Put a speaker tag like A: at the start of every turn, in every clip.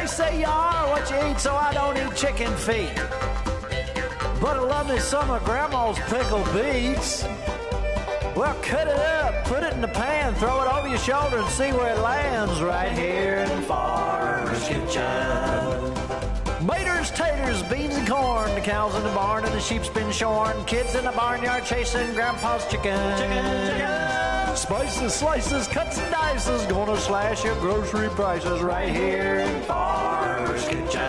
A: They say you are what you eat, so I don't eat chicken feet. But I love me some of Grandma's pickled beets. Well, cut it up, put it in the pan, throw it over your shoulder and see where it lands right here in Farmer's Kitchen. Maters, taters, beans and corn, the cows in the barn and the sheep's been shorn, kids in the barnyard chasing Grandpa's chicken. Spices, slices, cuts and dices, gonna slash your grocery prices right here in Farmer's Kitchen.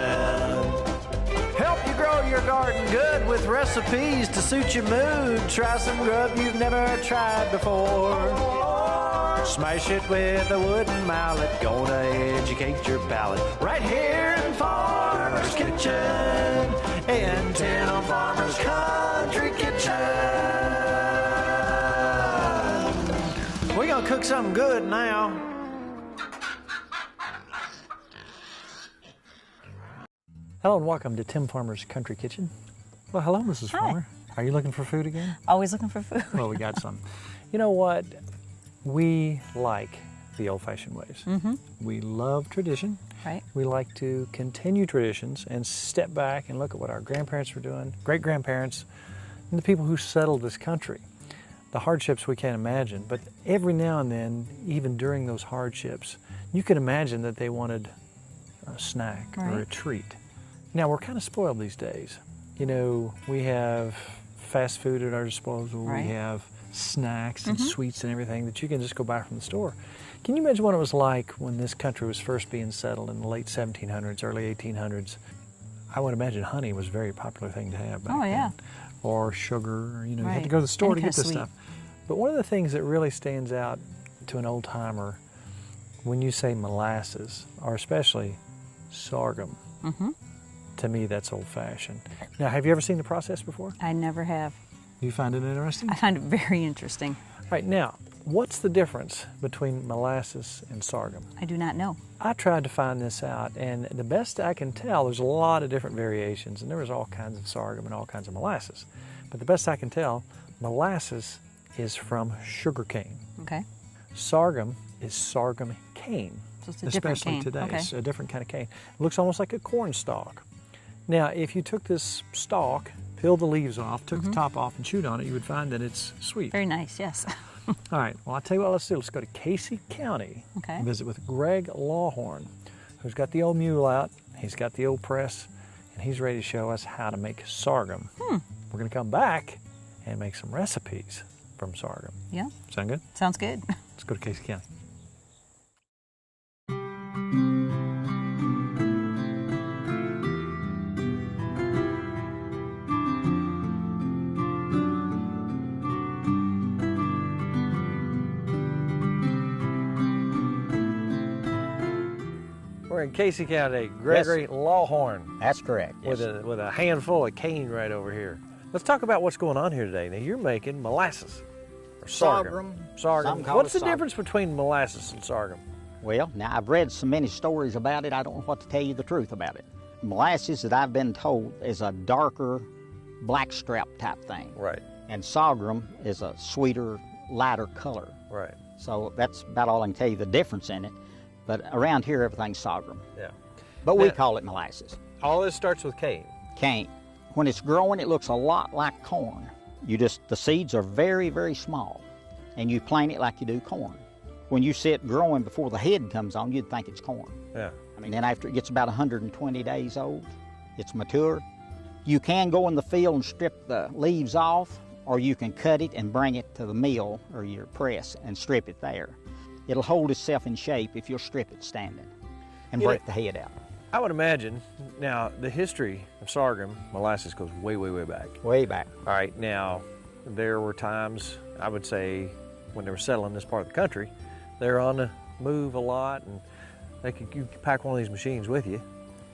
A: Help you grow your garden good with recipes to suit your mood. Try some grub you've never tried before. Smash it with a wooden mallet. Gonna educate your palate. Right here in Farmer's Kitchen. In Tim Farmer's Country Kitchen. We're gonna cook something good now.
B: Hello and welcome to Tim Farmer's Country Kitchen. Well, hello, Mrs. Farmer. Are you looking for food again?
C: Always looking for food.
B: Well, we got some. You know what? We like the old-fashioned ways.
C: Mm-hmm.
B: We love tradition.
C: Right.
B: We like to continue traditions and step back and look at what our grandparents were doing, great-grandparents, and the people who settled this country. The hardships we can't imagine, but every now and then, even during those hardships, you can imagine that they wanted a snack or a treat. Now, we're kind of spoiled these days. You know, we have fast food at our disposal. We have snacks and sweets and everything that you can just go buy from the store. Can you imagine what it was like when this country was first being settled in the late 1700s, early 1800s? I would imagine honey was a very popular thing to have back then. Or sugar, or, you know, you had to go to the store to get this stuff. But one of the things that really stands out to an old-timer when you say molasses, or especially sorghum, to me, that's old-fashioned. Now, have you ever seen the process before?
C: I never have.
B: You find it interesting?
C: I find it very interesting.
B: All right, now, what's the difference between molasses and sorghum?
C: I do not know.
B: I tried to find this out, and the best I can tell, there's a lot of different variations, and there was all kinds of sorghum and all kinds of molasses. But the best I can tell, molasses is from sugar cane.
C: Okay.
B: Sorghum is sorghum cane.
C: So it's a different
B: especially
C: cane.
B: today.
C: Okay.
B: It's a different kind of cane. It looks almost like a corn stalk. Now, if you took this stalk, peeled the leaves off, took the top off, and chewed on it, you would find that it's sweet.
C: Very nice, yes.
B: All right, well, I'll tell you what, let's do. Let's go to Casey County and visit with Greg Lawhorn, who's got the old mule out, he's got the old press, and he's ready to show us how to make sorghum. We're going to come back and make some recipes from sorghum.
C: Yeah.
B: Sound good?
C: Sounds good.
B: Let's go to Casey County. We're in Casey County, Gregory Lawhorn.
D: That's correct.
B: With a handful of cane right over here. Let's talk about what's going on here today. Now, you're making molasses, or sorghum. Sorghum. What's the difference between molasses and sorghum?
D: Well, now I've read so many stories about it, I don't know what to tell you the truth about it. Molasses, that I've been told, is a darker blackstrap type thing.
B: Right.
D: And sorghum is a sweeter, lighter color.
B: Right.
D: So that's about all I can tell you the difference in it. But around here, everything's sorghum.
B: Yeah.
D: But we call it molasses.
B: All this starts with cane.
D: Cane. When it's growing, it looks a lot like corn. The seeds are very, very small, and you plant it like you do corn. When you see it growing before the head comes on, you'd think it's corn.
B: Yeah.
D: I mean, then after it gets about 120 days old, it's mature. You can go in the field and strip the leaves off, or you can cut it and bring it to the mill or your press and strip it there. It'll hold itself in shape if you'll strip it standing and break the head out.
B: I would imagine, now, the history of sorghum, molasses goes way, way, way back.
D: Way back.
B: All right, now, there were times, I would say, when they were settling this part of the country, they were on the move a lot, and you could pack one of these machines with you.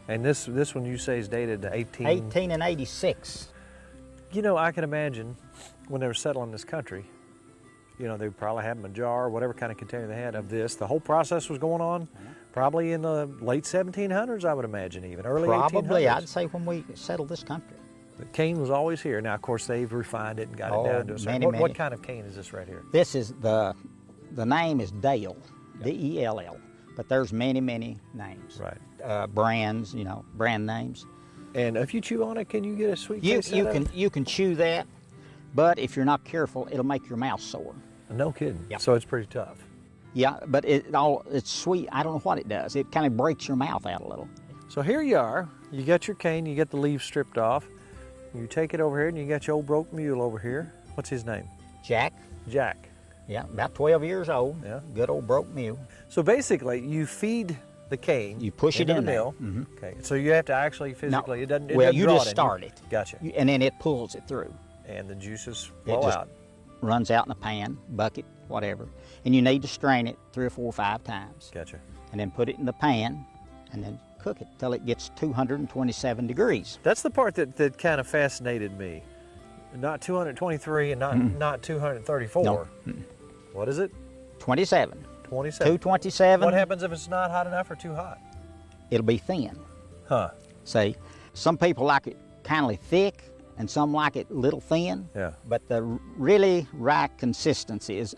B: And this one you say is dated to
D: 1886.
B: You know, I can imagine when they were settling this country, you know, they probably had them a jar, whatever kind of container they had of this. The whole process was going on probably in the late 1700s, I would imagine, even early 1800s.
D: Probably, I'd say when we settled this country.
B: The cane was always here. Now, of course, they've refined it and got it down to a certain... What kind of cane is this right here?
D: This is the name is Dale, D-E-L-L, but there's many, many names.
B: Right.
D: brands, you know, brand names.
B: And if you chew on it, can you get a sweet
D: You
B: taste out of it?
D: you can chew that, but if you're not careful, it'll make your mouth sore.
B: No kidding.
D: Yep.
B: So it's pretty tough.
D: Yeah, but it's sweet. I don't know what it does. It kind of breaks your mouth out a little.
B: So here you are. You got your cane. You get the leaves stripped off. You take it over here, and you got your old broke mule over here. What's his name?
D: Jack.
B: Jack.
D: Yeah, about 12 years old.
B: Yeah.
D: Good old broke mule.
B: So basically, you feed the cane.
D: You push it
B: into
D: in
B: the
D: there.
B: mill.
D: Mhm.
B: Okay. So you have to actually physically.
D: No.
B: It doesn't. It
D: Well,
B: doesn't
D: you
B: draw
D: just
B: it in.
D: start it.
B: Gotcha.
D: And then it pulls it through.
B: And the juices
D: It
B: flow
D: just
B: out.
D: runs out in a pan, bucket, whatever. And you need to strain it 3 or 4 or 5 times.
B: Gotcha.
D: And then put it in the pan and then cook it till it gets 227 degrees.
B: That's the part that kind of fascinated me. Not 223 and not 234.
D: No.
B: What is it?
D: 27.
B: 27.
D: 227.
B: What happens if it's not hot enough or too hot?
D: It'll be thin.
B: Huh.
D: See, some people like it kind of thick and some like it a little thin.
B: Yeah.
D: But the really right consistency is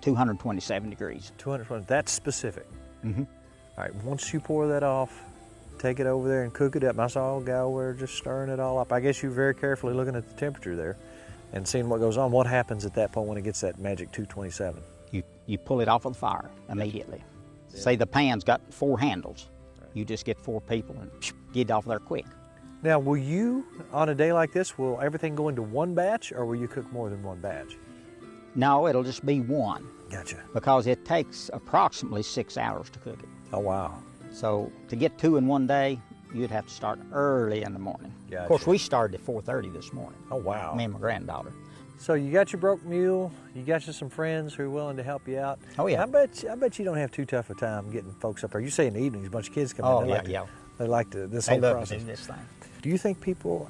D: 227 degrees.
B: 220. That's specific.
D: Mhm.
B: All right. Once you pour that off, take it over there and cook it up. I saw a guy over there just stirring it all up. I guess you're very carefully looking at the temperature there and seeing what goes on. What happens at that point when it gets that magic 227?
D: You pull it off of the fire immediately. Say the pan's got 4 handles. You just get 4 people and get it off there quick.
B: Now, will you, on a day like this, will everything go into one batch or will you cook more than one batch?
D: No, it'll just be one
B: Gotcha.
D: because it takes approximately 6 hours to cook it.
B: Oh, wow.
D: So to get 2 in one day, you'd have to start early in the morning.
B: Gotcha.
D: Of course, we started at 4:30 this morning,
B: Oh, wow.
D: me and my granddaughter.
B: So you got your broke mule, you got you some friends who are willing to help you out.
D: Oh, yeah.
B: I bet you don't have too tough a time getting folks up there. You say in the evenings, a bunch of kids come
D: Oh,
B: in. They
D: yeah,
B: like to-
D: yeah.
B: They like to this
D: They
B: whole
D: love
B: process.
D: to do this thing.
B: Do you think people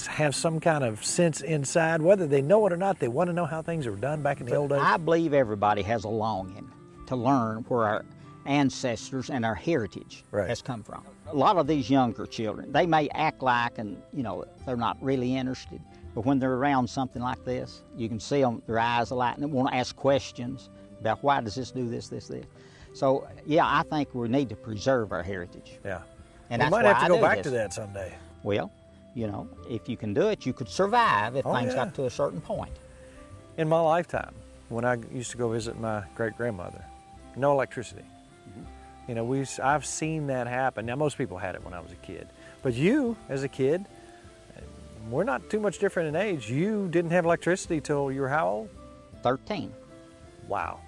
B: have some kind of sense inside, whether they know it or not, they want to know how things were done back in the old days?
D: I believe everybody has a longing to learn where our ancestors and our heritage
B: Right.
D: has come from. A lot of these younger children, they may act like and they're not really interested, but when they're around something like this, you can see them, their eyes are lighting, they want to ask questions about why does this do this, this, this. So yeah, I think we need to preserve our heritage.
B: Yeah.
D: And
B: we
D: that's
B: might
D: why
B: have to
D: I
B: go
D: do
B: back
D: this.
B: to that someday.
D: Well, if you can do it, you could survive if
B: Oh,
D: things
B: yeah.
D: got to a certain point.
B: In my lifetime, when I used to go visit my great-grandmother, no electricity. I've seen that happen. Now, most people had it when I was a kid. But you, as a kid, we're not too much different in age. You didn't have electricity till you were how old?
D: 13.
B: Wow.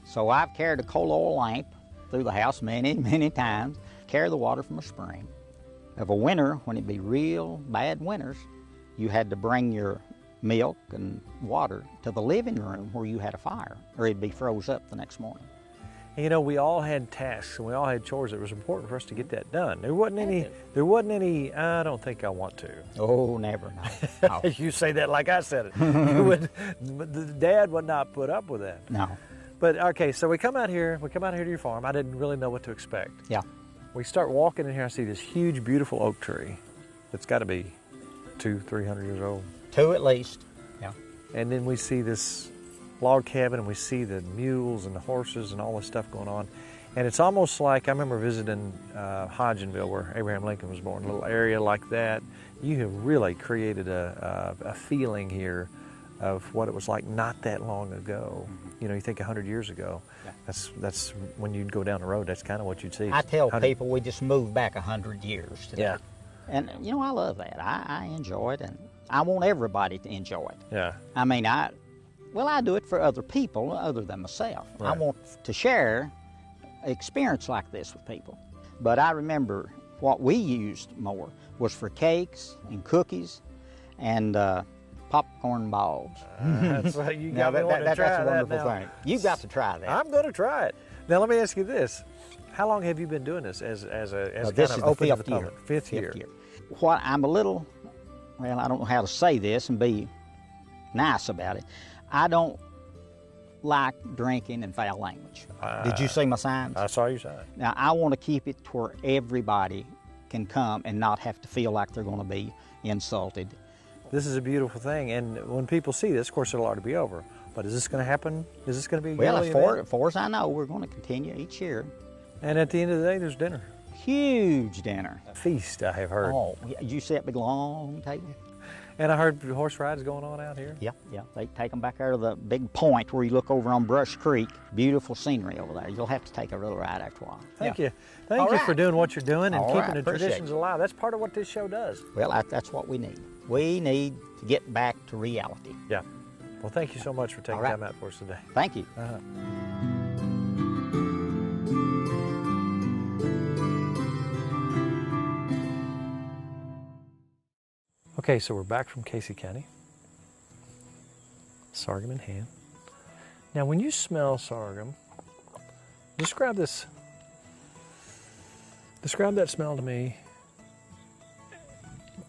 D: So I've carried a coal oil lamp through the house many, many times, carry the water from a spring. Of a winter, when it'd be real bad winters, you had to bring your milk and water to the living room where you had a fire, or it'd be froze up the next morning.
B: And, we all had tasks and we all had chores. It was important for us to get that done. There wasn't any, I don't think I want to.
D: Oh, never, no. No.
B: You say that like I said it. The dad would not put up with that.
D: No.
B: But okay, so we come out here to your farm. I didn't really know what to expect.
D: Yeah.
B: We start walking in here, I see this huge, beautiful oak tree that's got to be 200-300 years old.
D: 2 at least. Yeah.
B: And then we see this log cabin and we see the mules and the horses and all this stuff going on. And it's almost like, I remember visiting Hodgenville where Abraham Lincoln was born, a little area like that. You have really created a feeling here of what it was like not that long ago. You think 100 years ago,
D: Yeah.
B: that's when you'd go down the road, that's kind of what you'd see.
D: I tell
B: 100
D: people we just moved back 100 years today.
B: Yeah.
D: And, I love that. I enjoy it, and I want everybody to enjoy it.
B: Yeah.
D: I mean, I do it for other people other than myself. I
B: Right.
D: want to share experience like this with people. But I remember what we used more was for cakes and cookies and popcorn balls.
B: That's what you got me wanting to try
D: that's a
B: that
D: wonderful
B: now.
D: thing. You've got to try that.
B: I'm going to try it. Now let me ask you this: how long have you been doing this as
D: This
B: kind
D: is
B: of
D: the
B: open to the
D: fifth year.
B: public? Fifth year.
D: What I'm a little, well, I don't know how to say this and be nice about it. I don't like drinking and foul language. Did you see my signs?
B: I saw your sign.
D: Now, I want to keep it to where everybody can come and not have to feel like they're going to be insulted.
B: This is a beautiful thing, and when people see this, of course, it'll already be over. But is this going to happen? Is this going to be a
D: Well,
B: yearly
D: as
B: event?
D: far as I know, we're going to continue each year.
B: And at the end of the day, there's dinner.
D: Huge dinner.
B: Feast, I have heard.
D: Oh, yeah, you see that big long table?
B: And I heard horse rides going on out here.
D: Yeah, yeah. They take them back there to the big point where you look over on Brush Creek. Beautiful scenery over there. You'll have to take a little ride after a while.
B: Thank
D: Yeah.
B: you. Thank
D: All
B: you
D: right.
B: for doing what you're doing and
D: All
B: keeping
D: right,
B: the
D: appreciate
B: traditions
D: it.
B: alive. That's part of what this show does.
D: Well, that's what we need. We need to get back to reality.
B: Yeah. Well, thank you so much for taking
D: All right.
B: time out for us today.
D: Thank you.
B: Okay, so we're back from Casey County. Sorghum in hand. Now, when you smell sorghum, describe this. Describe that smell to me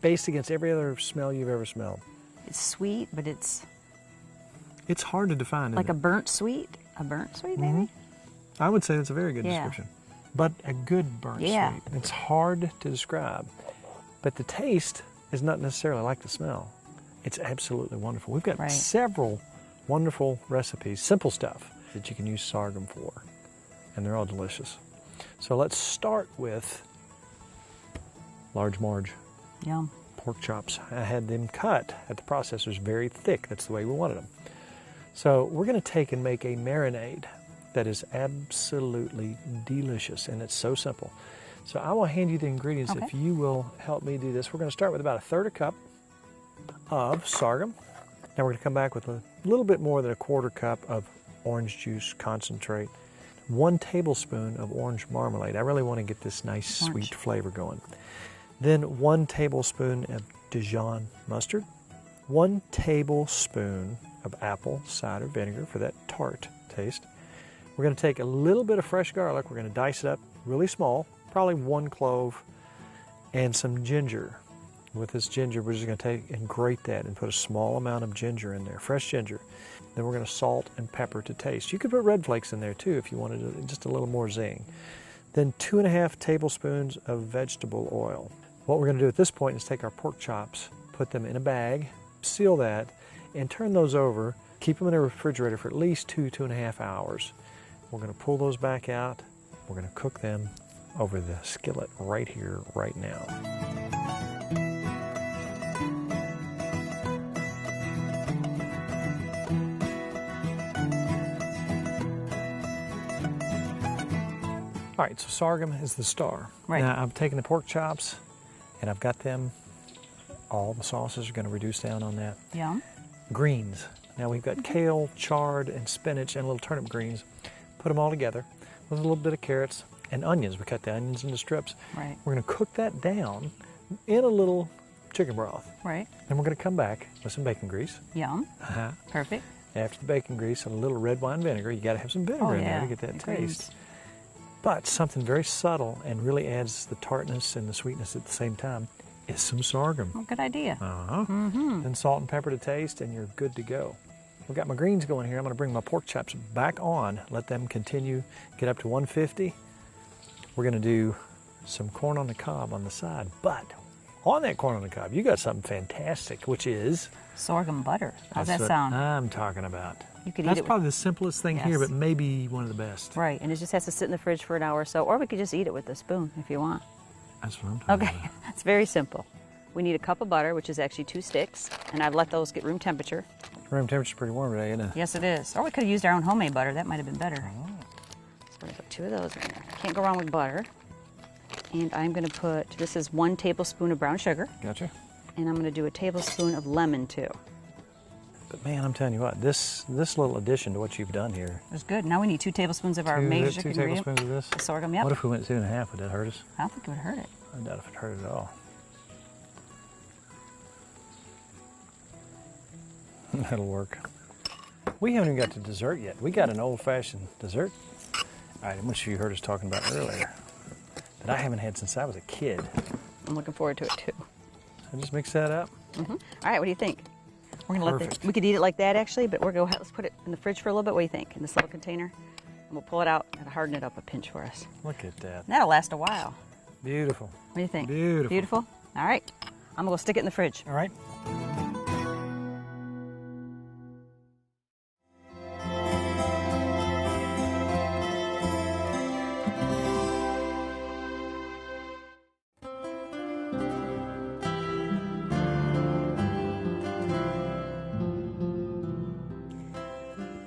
B: based against every other smell you've ever smelled.
C: It's sweet, but it's
B: It's hard to define, isn't
C: like
B: it?
C: a burnt sweet. A burnt sweet, maybe?
B: I would say that's a very good
C: Yeah.
B: description. But a good burnt
C: Yeah.
B: sweet. It's hard to describe. But the taste is not necessarily like the smell. It's absolutely wonderful. We've got
C: Right.
B: several wonderful recipes, simple stuff that you can use sorghum for. And they're all delicious. So let's start with large Marge
C: Yum.
B: pork chops. I had them cut at the processors very thick. That's the way we wanted them. So we're going to take and make a marinade that is absolutely delicious, and it's so simple. So I will hand you the ingredients
C: Okay.
B: if you will help me do this. We're going to start with about 1/3 cup of sorghum. Now we're going to come back with a little bit more than 1/4 cup of orange juice concentrate, 1 tablespoon of orange marmalade. I really want to get this nice
C: Orange.
B: sweet flavor going. Then 1 tablespoon of Dijon mustard, 1 tablespoon of apple cider vinegar for that tart taste. We're going to take a little bit of fresh garlic. We're going to dice it up really small, probably 1 clove, and some ginger. With this ginger, we're just going to take and grate that and put a small amount of ginger in there, fresh ginger. Then we're going to salt and pepper to taste. You could put red flakes in there too if you wanted just a little more zing. Then 2.5 tablespoons of vegetable oil. What we're going to do at this point is take our pork chops, put them in a bag, seal that, and turn those over. Keep them in the refrigerator for at least 2.5 hours. We're going to pull those back out. We're going to cook them over the skillet right here, right now. All right, so sorghum is the star.
C: Right.
B: Now I've taken the pork chops and I've got them, all the sauces are going to reduce down on that.
C: Yum.
B: Greens. Now we've got kale, chard, and spinach, and little turnip greens. Put them all together with a little bit of carrots and onions. We cut the onions into strips.
C: Right.
B: We're going to cook that down in a little chicken broth.
C: Right.
B: Then we're going to come back with some bacon grease.
C: Yum.
B: Uh-huh.
C: Perfect.
B: After the bacon grease, a little red wine vinegar. You got to have some vinegar in there to get that
C: Greens.
B: taste. But something very subtle and really adds the tartness and the sweetness at the same time is some sorghum.
C: Oh, good idea.
B: Uh-huh. Then salt and pepper to taste, and you're good to go. We've got my greens going here. I'm going to bring my pork chops back on, let them continue, get up to 150. We're going to do some corn on the cob on the side. But on that corn on the cob, you got something fantastic, which is...
C: Sorghum butter. How's
B: that's
C: that
B: what
C: sound?
B: I'm talking about.
C: You could eat
B: That's
C: it with-
B: probably the simplest thing here,
C: Yes.
B: but maybe one of the best.
C: Right, and it just has to sit in the fridge for an hour or so, or we could just eat it with a spoon if you want.
B: That's what I'm talking
C: Okay,
B: about.
C: it's very simple. We need a cup of butter, which is actually 2 sticks, and I've let those get room temperature.
B: Room temperature's pretty warm today, isn't it?
C: Yes, it is. Or we could have used our own homemade butter. That might have been better. So we're going to put 2 of those in there. Can't go wrong with butter. And I'm going to put, this is 1 tablespoon of brown sugar,
B: Gotcha.
C: and I'm going to do a tablespoon of lemon too.
B: But man, I'm telling you what, this little addition to what you've done here.
C: It's good. Now we need 2 tablespoons of our major
B: 2
C: ingredient.
B: tablespoons of this.
C: The sorghum, yep.
B: What if we went 2.5? Would that hurt us?
C: I don't think it would hurt it.
B: I doubt if it hurt at all. That'll work. We haven't even got to dessert yet. We got an old-fashioned dessert item, which you heard us talking about earlier, that I haven't had since I was a kid.
C: I'm looking forward to it too.
B: So just mix that up.
C: All right, what do you think? We're gonna
B: Perfect.
C: we could eat it like that actually, but let's put it in the fridge for a little bit. What do you think? In this little container, and we'll pull it out and harden it up a pinch for us.
B: Look at that.
C: That'll last a while.
B: Beautiful.
C: What do you think?
B: Beautiful.
C: Beautiful? All right. I'm gonna go stick it in the fridge.
B: All right.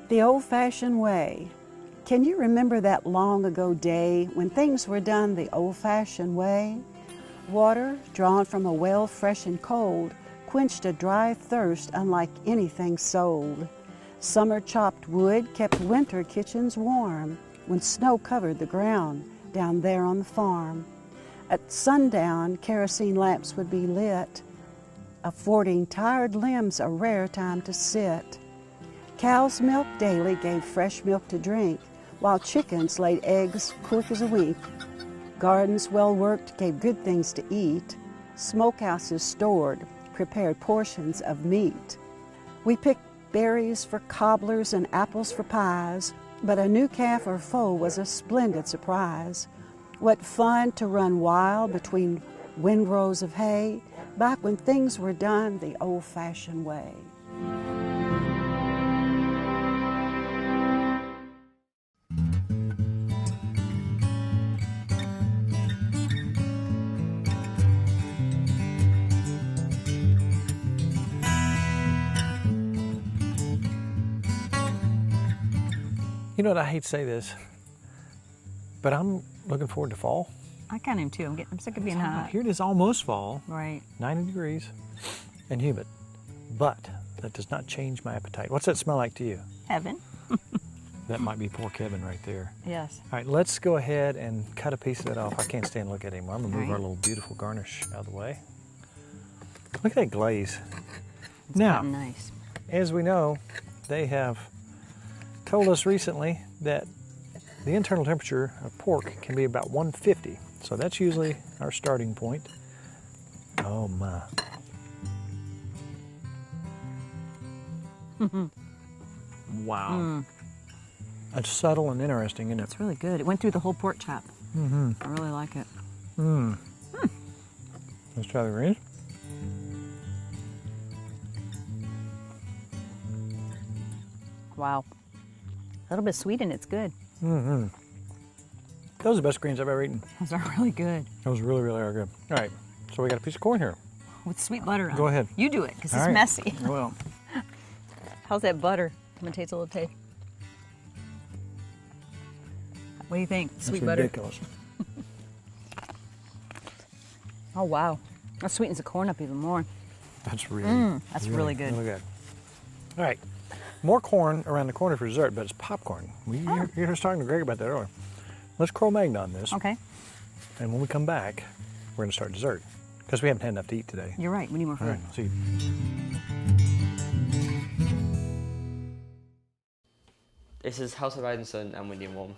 E: The old-fashioned way. Can you remember that long ago day when things were done the old-fashioned way? Water, drawn from a well fresh and cold, quenched a dry thirst unlike anything sold. Summer chopped wood kept winter kitchens warm when snow covered the ground down there on the farm. At sundown, kerosene lamps would be lit, affording tired limbs a rare time to sit. Cow's milk daily gave fresh milk to drink, while chickens laid eggs quick as a wink. Gardens well worked gave good things to eat. Smokehouses stored prepared portions of meat. We picked berries for cobblers and apples for pies, but a new calf or foal was a splendid surprise. What fun to run wild between windrows of hay, back when things were done the old-fashioned way.
B: You know what, I hate to say this, but I'm looking forward to fall.
C: I kind of am too. I'm sick of being hot.
B: Here it is, almost fall.
C: Right.
B: 90 degrees and humid. But that does not change my appetite. What's that smell like to you?
C: Heaven.
B: That might be poor Kevin right there.
C: Yes.
B: All right, let's go ahead and cut a piece of that off. I can't stand to look at it anymore. I'm gonna move
C: All right.
B: our little beautiful garnish out of the way. Look at that glaze.
C: It's
B: Now,
C: gotten nice.
B: as we know, they have told us recently that the internal temperature of pork can be about 150. So that's usually our starting point. Oh my. Wow. It's subtle and interesting, isn't it?
C: It's really good. It went through the whole pork chop. I really like it.
B: Let's try the greens.
C: Wow. A little bit sweet and it's good.
B: Those are the best greens I've ever eaten.
C: Those are really good.
B: Those really, really are good. All right, so we got a piece of corn here.
C: With sweet butter on it.
B: Go ahead.
C: You do it, because
B: All
C: it's
B: right.
C: messy.
B: Well,
C: How's that butter? I'm going to taste a little taste. What do you think? Sweet
B: that's
C: butter?
B: ridiculous.
C: Oh, wow. That sweetens the corn up even more.
B: That's really,
C: That's really good.
B: Really good. All right, more corn around the corner for dessert, but it's popcorn. You were talking to Greg about that earlier. Let's Cro-Magnon on this,
C: Okay.
B: and when we come back, we're going to start dessert because we haven't had enough to eat today.
C: You're right. We need more
B: All
C: food.
B: right, see.
F: This is House of Edison and William Warm.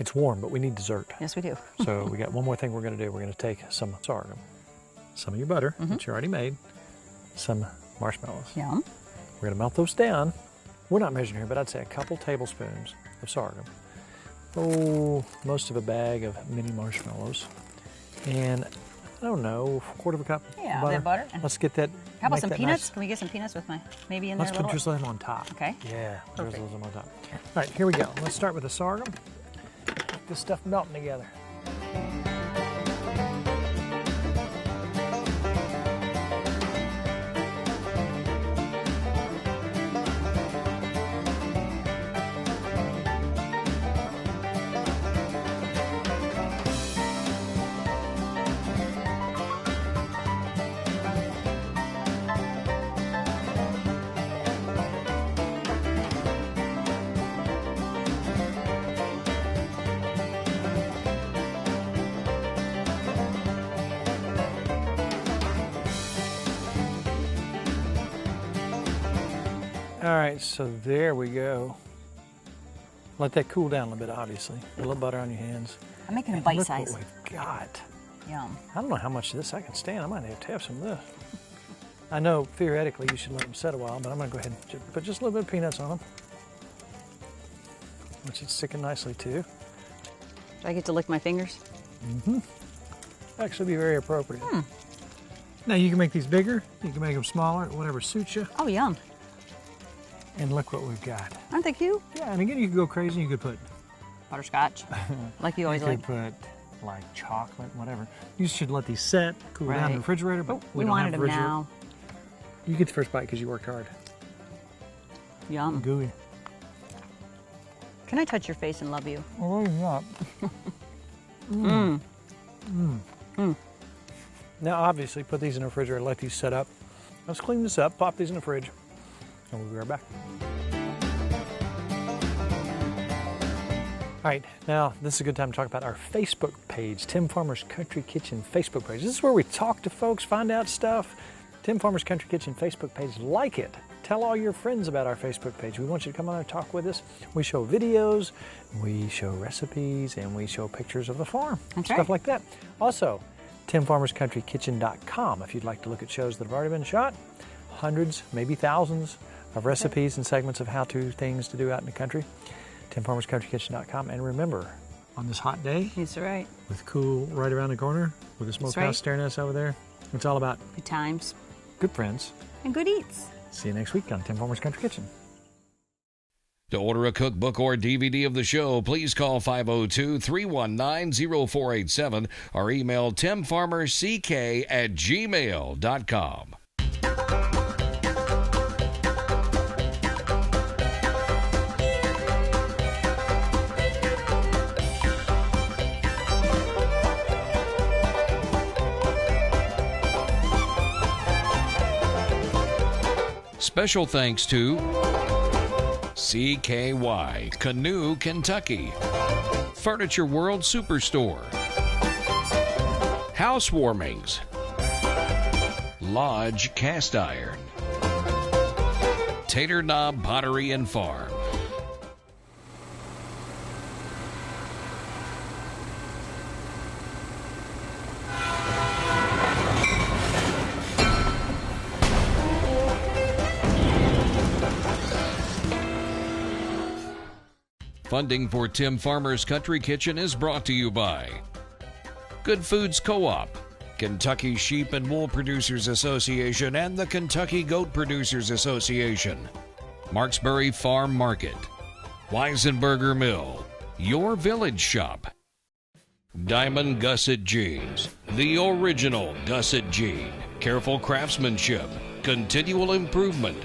B: It's warm, but we need dessert.
C: Yes, we do.
B: So we got one more thing we're going to do. We're going to take some sorghum, some of your butter that you already made, some marshmallows.
C: Yum.
B: We're going to melt those down. We're not measuring here, but I'd say a couple tablespoons of sorghum. Oh, most of a bag of mini marshmallows. And I don't know, a quarter of a cup
C: Yeah,
B: of butter.
C: that butter.
B: Let's get that.
C: How about
B: make
C: some
B: that
C: peanuts?
B: nice.
C: Can we get some peanuts with my, maybe in
B: Let's
C: there a
B: put
C: little?
B: drizzle them on top.
C: Okay.
B: Yeah,
C: Perfect.
B: drizzle them on top. All right, here we go. Let's start with the sorghum. Get this stuff melting together. All right, so there we go. Let that cool down a little bit, obviously. A little butter on your hands.
C: I'm making a
B: And
C: bite
B: look
C: size.
B: what we've got.
C: Yum.
B: I don't know how much of this I can stand. I might have to have some of this. I know theoretically you should let them set a while, but I'm gonna go ahead and put just a little bit of peanuts on them. Which it's sticking nicely too.
C: Do I get to lick my fingers?
B: Actually be very appropriate. Now you can make these bigger, you can make them smaller, whatever suits you.
C: Oh, yum.
B: And look what we've got.
C: Aren't they cute?
B: Yeah, and again, you could go crazy. You could put,
C: Butterscotch. Like you always
B: you
C: like.
B: could put like chocolate, whatever. You should let these set, cool down in the
C: Right.
B: refrigerator. But
C: Oh,
B: we
C: we
B: don't
C: wanted
B: have
C: them
B: a refrigerator.
C: now.
B: You get the first bite because you worked hard.
C: Yum.
B: Gooey.
C: Can I touch your face and love you?
B: Oh, not. Now, obviously, put these in the refrigerator, let these set up. Let's clean this up, pop these in the fridge, and we'll be right back. All right, now this is a good time to talk about our Facebook page, Tim Farmer's Country Kitchen Facebook page. This is where we talk to folks, find out stuff. Tim Farmer's Country Kitchen Facebook page, like it. Tell all your friends about our Facebook page. We want you to come on and talk with us. We show videos, we show recipes, and we show pictures of the farm.
C: That's
B: stuff
C: right.
B: like that. Also, TimFarmersCountryKitchen.com if you'd like to look at shows that have already been shot. Hundreds, maybe thousands of recipes and segments of how-to things to do out in the country. TimFarmersCountryKitchen.com. And remember, on this hot day,
C: That's right.
B: with cool right around the corner, with the smokehouse
C: right.
B: staring at us over there, it's all about
C: Good times
B: good friends.
C: and good eats.
B: See you next week on Tim Farmer's Country Kitchen.
G: To order a cookbook or DVD of the show, please call 502-319-0487 or email timfarmerck@gmail.com. Special thanks to CKY, Canoe Kentucky, Furniture World Superstore, Housewarmings, Lodge Cast Iron, Tater Knob Pottery and Farm. Funding for Tim Farmer's Country Kitchen is brought to you by Good Foods Co-op, Kentucky Sheep and Wool Producers Association, and the Kentucky Goat Producers Association, Marksbury Farm Market, Weisenberger Mill, Your Village Shop, Diamond Gusset Jeans, the original Gusset Jean, careful craftsmanship, continual improvement.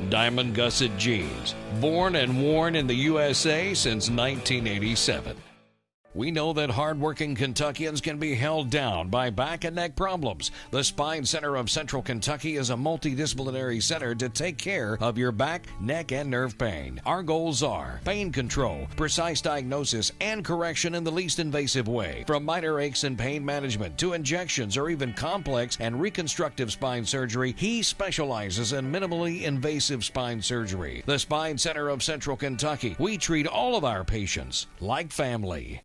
G: Diamond Gusset Jeans, born and worn in the USA since 1987. We know that hardworking Kentuckians can be held down by back and neck problems. The Spine Center of Central Kentucky is a multidisciplinary center to take care of your back, neck, and nerve pain. Our goals are pain control, precise diagnosis, and correction in the least invasive way. From minor aches and pain management to injections or even complex and reconstructive spine surgery, he specializes in minimally invasive spine surgery. The Spine Center of Central Kentucky. We treat all of our patients like family.